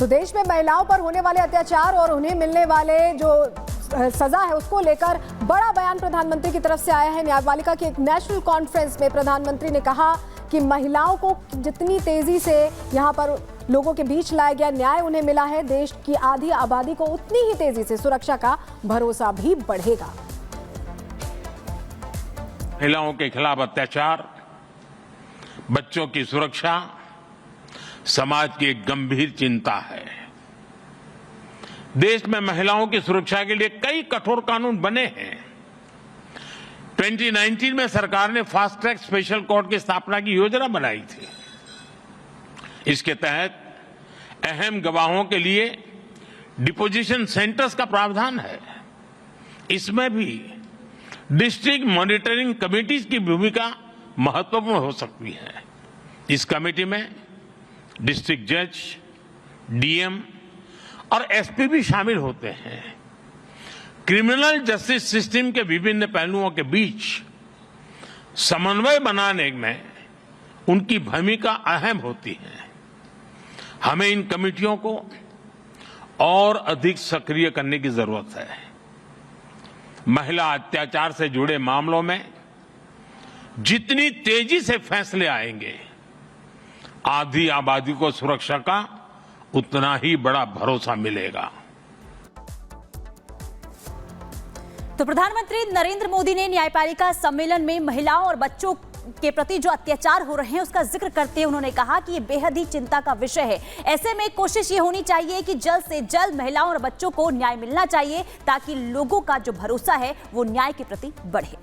तो देश में महिलाओं पर होने वाले अत्याचार और उन्हें मिलने वाले जो सजा है उसको लेकर बड़ा बयान प्रधानमंत्री की तरफ से आया है। न्यायपालिका की एक नेशनल कॉन्फ्रेंस में प्रधानमंत्री ने कहा कि महिलाओं को जितनी तेजी से यहाँ पर लोगों के बीच लाया गया न्याय उन्हें मिला है, देश की आधी आबादी को उतनी ही तेजी से सुरक्षा का भरोसा भी बढ़ेगा। महिलाओं के खिलाफ अत्याचार, बच्चों की सुरक्षा समाज की एक गंभीर चिंता है। देश में महिलाओं की सुरक्षा के लिए कई कठोर कानून बने हैं। 2019 में सरकार ने फास्ट ट्रैक स्पेशल कोर्ट की स्थापना की योजना बनाई थी। इसके तहत अहम गवाहों के लिए डिपोजिशन सेंटर्स का प्रावधान है। इसमें भी डिस्ट्रिक्ट मॉनिटरिंग कमेटीज की भूमिका महत्वपूर्ण हो सकती है। इस कमेटी में डिस्ट्रिक्ट जज, डीएम और एसपी भी शामिल होते हैं। क्रिमिनल जस्टिस सिस्टम के विभिन्न पहलुओं के बीच समन्वय बनाने में उनकी भूमिका अहम होती है। हमें इन कमेटियों को और अधिक सक्रिय करने की जरूरत है। महिला अत्याचार से जुड़े मामलों में जितनी तेजी से फैसले आएंगे, आधी आबादी को सुरक्षा का उतना ही बड़ा भरोसा मिलेगा। तो प्रधानमंत्री नरेंद्र मोदी ने न्यायपालिका सम्मेलन में महिलाओं और बच्चों के प्रति जो अत्याचार हो रहे हैं उसका जिक्र करते हुए उन्होंने कहा कि ये बेहद ही चिंता का विषय है। ऐसे में कोशिश ये होनी चाहिए कि जल्द से जल्द महिलाओं और बच्चों को न्याय मिलना चाहिए ताकि लोगों का जो भरोसा है वो न्याय के प्रति बढ़े।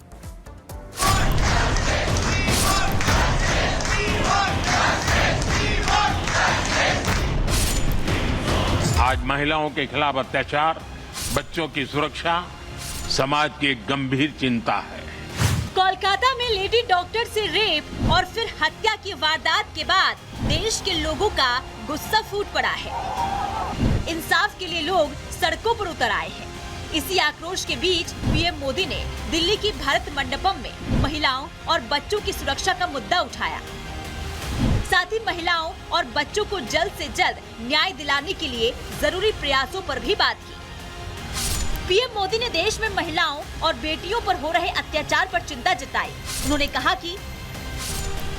आज महिलाओं के खिलाफ अत्याचार, बच्चों की सुरक्षा समाज की एक गंभीर चिंता है। कोलकाता में लेडी डॉक्टर से रेप और फिर हत्या की वारदात के बाद देश के लोगों का गुस्सा फूट पड़ा है। इंसाफ के लिए लोग सड़कों पर उतर आए हैं। इसी आक्रोश के बीच पीएम मोदी ने दिल्ली की भारत मंडपम में महिलाओं और बच्चों की सुरक्षा का मुद्दा उठाया। साथ ही महिलाओं और बच्चों को जल्द से जल्द न्याय दिलाने के लिए जरूरी प्रयासों पर भी बात की। पीएम मोदी ने देश में महिलाओं और बेटियों पर हो रहे अत्याचार पर चिंता जताई। उन्होंने कहा कि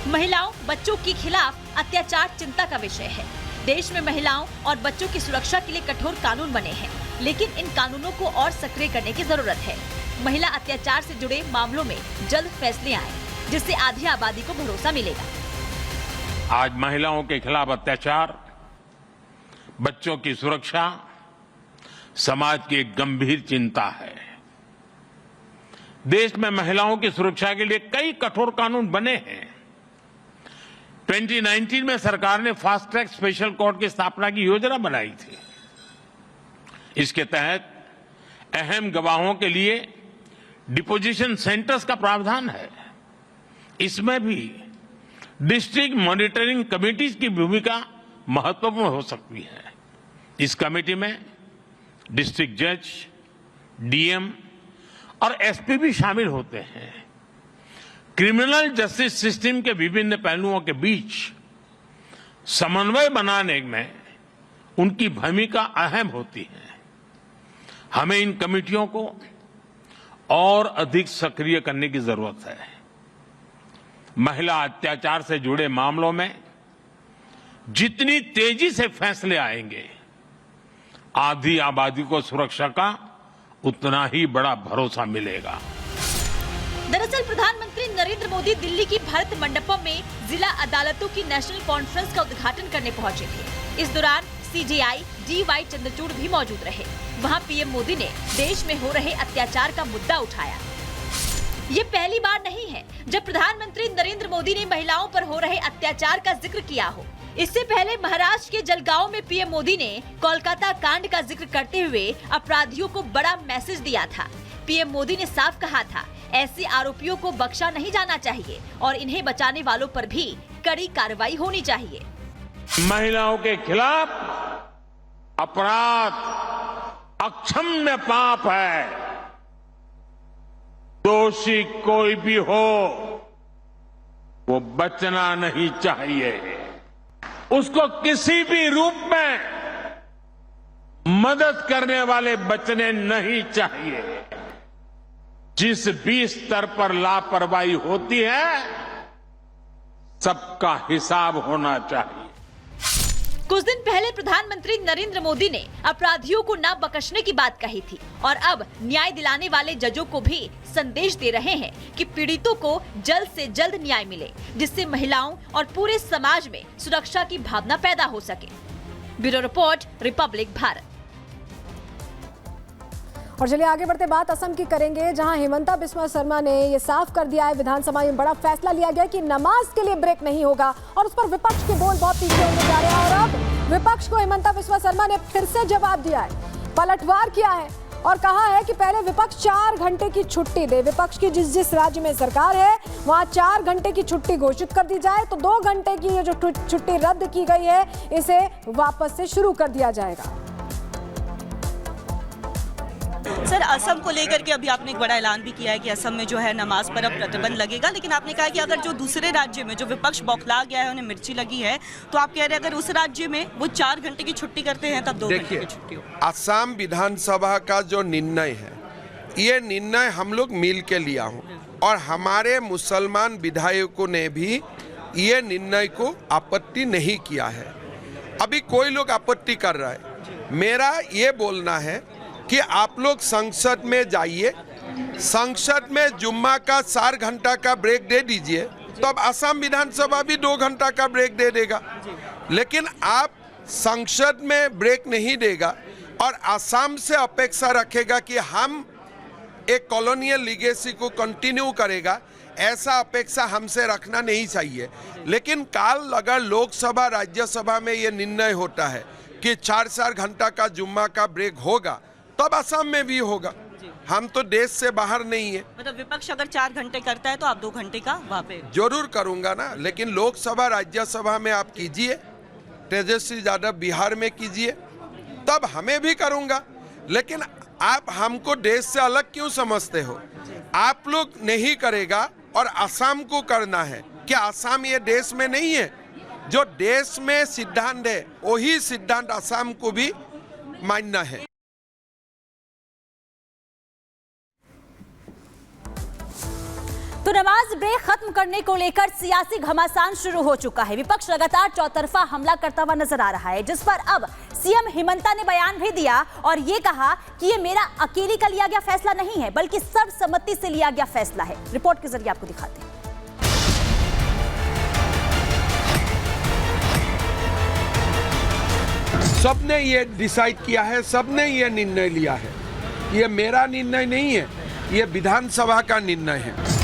महिलाओं, बच्चों के खिलाफ अत्याचार चिंता का विषय है। देश में महिलाओं और बच्चों की सुरक्षा के लिए कठोर कानून बने हैं, लेकिन इन कानूनों को और सक्रिय करने की जरूरत है। महिला अत्याचार से जुड़े मामलों में जल्द फैसले आए, जिससे आधी आबादी को भरोसा मिलेगा। आज महिलाओं के खिलाफ अत्याचार, बच्चों की सुरक्षा समाज की एक गंभीर चिंता है। देश में महिलाओं की सुरक्षा के लिए कई कठोर कानून बने हैं। 2019 में सरकार ने फास्ट ट्रैक स्पेशल कोर्ट की स्थापना की योजना बनाई थी। इसके तहत अहम गवाहों के लिए डिपोजिशन सेंटर्स का प्रावधान है। इसमें भी डिस्ट्रिक्ट मॉनिटरिंग कमेटीज की भूमिका महत्वपूर्ण हो सकती है। इस कमेटी में डिस्ट्रिक्ट जज, डीएम और एसपी भी शामिल होते हैं। क्रिमिनल जस्टिस सिस्टम के विभिन्न पहलुओं के बीच समन्वय बनाने में उनकी भूमिका अहम होती है। हमें इन कमेटियों को और अधिक सक्रिय करने की जरूरत है। महिला अत्याचार से जुड़े मामलों में जितनी तेजी से फैसले आएंगे, आधी आबादी को सुरक्षा का उतना ही बड़ा भरोसा मिलेगा। दरअसल प्रधानमंत्री नरेंद्र मोदी दिल्ली की भारत मंडपम में जिला अदालतों की नेशनल कॉन्फ्रेंस का उद्घाटन करने पहुंचे थे। इस दौरान सीजेआई डीवाई चंद्रचूड़ भी मौजूद रहे। वहां पीएम मोदी ने देश में हो रहे अत्याचार का मुद्दा उठाया। ये पहली बार नहीं है जब प्रधानमंत्री नरेंद्र मोदी ने महिलाओं पर हो रहे अत्याचार का जिक्र किया हो। इससे पहले महाराष्ट्र के जलगांव में पीएम मोदी ने कोलकाता कांड का जिक्र करते हुए अपराधियों को बड़ा मैसेज दिया था। पीएम मोदी ने साफ कहा था, ऐसे आरोपियों को बख्शा नहीं जाना चाहिए और इन्हें बचाने वालों पर भी कड़ी कार्रवाई होनी चाहिए। महिलाओं के खिलाफ अपराध अक्षम्य पाप है। दोषी कोई भी हो वो बचना नहीं चाहिए। उसको किसी भी रूप में मदद करने वाले बचने नहीं चाहिए। जिस भी स्तर पर लापरवाही होती है, सबका हिसाब होना चाहिए। कुछ दिन पहले प्रधानमंत्री नरेंद्र मोदी ने अपराधियों को न बख्शने की बात कही थी और अब न्याय दिलाने वाले जजों को भी संदेश दे रहे हैं कि पीड़ितों को जल्द से जल्द न्याय मिले, जिससे महिलाओं और पूरे समाज में सुरक्षा की भावना पैदा हो सके। Bureau report, Republic Bharat. और चलिए आगे बढ़ते बात असम की करेंगे, जहां हिमंता बिस्वा शर्मा ने ये साफ कर दिया है, विधानसभा में बड़ा फैसला लिया गया कि नमाज के लिए ब्रेक नहीं होगा और उस पर विपक्ष के बोल बहुत तीखे होने जा रहे हैं। और अब विपक्ष को हिमंता बिस्वा शर्मा ने फिर से जवाब दिया है, पलटवार किया है और कहा है कि पहले विपक्ष 4 घंटे की छुट्टी दे। विपक्ष की जिस राज्य में सरकार है वहां 4 घंटे की छुट्टी घोषित कर दी जाए तो 2 घंटे की ये जो छुट्टी रद्द की गई है इसे वापस से शुरू कर दिया जाएगा। सर, असम को लेकर के अभी आपने एक बड़ा ऐलान भी किया है कि असम में जो है नमाज पर अब प्रतिबंध लगेगा, लेकिन आपने कहा कि अगर जो दूसरे राज्य में जो विपक्ष बौखला गया है, उन्हें मिर्ची लगी है, तो आप कह रहे हैं अगर उस राज्य में वो 4 घंटे की छुट्टी करते हैं तब 2 घंटे की छुट्टी हो। असम विधानसभा का जो निर्णय है, ये निर्णय हम लोग मिल के लिया हूँ और हमारे मुसलमान विधायकों ने भी ये निर्णय को आपत्ति नहीं किया है। अभी कोई लोग आपत्ति कर रहा है। मेरा ये बोलना है कि आप लोग संसद में जाइए, संसद में जुम्मा का 4 घंटा का ब्रेक दे दीजिए, तो अब असम विधानसभा भी 2 घंटा का ब्रेक दे देगा। लेकिन आप संसद में ब्रेक नहीं देगा और असम से अपेक्षा रखेगा कि हम एक कॉलोनियल लीगेसी को कंटिन्यू करेगा, ऐसा अपेक्षा हमसे रखना नहीं चाहिए। लेकिन काल अगर लोकसभा राज्यसभा में ये निर्णय होता है कि 4-4 घंटा का जुम्मा का ब्रेक होगा, तब असम में भी होगा। हम तो देश से बाहर नहीं है। मतलब विपक्ष अगर 4 घंटे करता है तो आप 2 घंटे का वहाँ पे जरूर करूंगा ना, लेकिन लोकसभा राज्यसभा में आप कीजिए, तेजस्वी यादव बिहार में कीजिए, तब हमें भी करूंगा। लेकिन आप हमको देश से अलग क्यों समझते हो? आप लोग नहीं करेगा और असम को करना है। क्या असम ये देश में नहीं है? जो देश में सिद्धांत है वही सिद्धांत असम को भी मानना है। तो नमाज ब्रेक खत्म करने को लेकर सियासी घमासान शुरू हो चुका है। विपक्ष लगातार चौतरफा हमला करता हुआ नजर आ रहा है, जिस पर अब सीएम हिमंता ने बयान भी दिया और ये कहा कि ये मेरा अकेले का लिया गया फैसला नहीं है, बल्कि सर्वसम्मति से लिया गया फैसला है। रिपोर्ट के जरिए आपको दिखाते हैं। सबने ये डिसाइड किया है, सबने ये निर्णय लिया है। ये मेरा निर्णय नहीं है, ये विधानसभा का निर्णय है।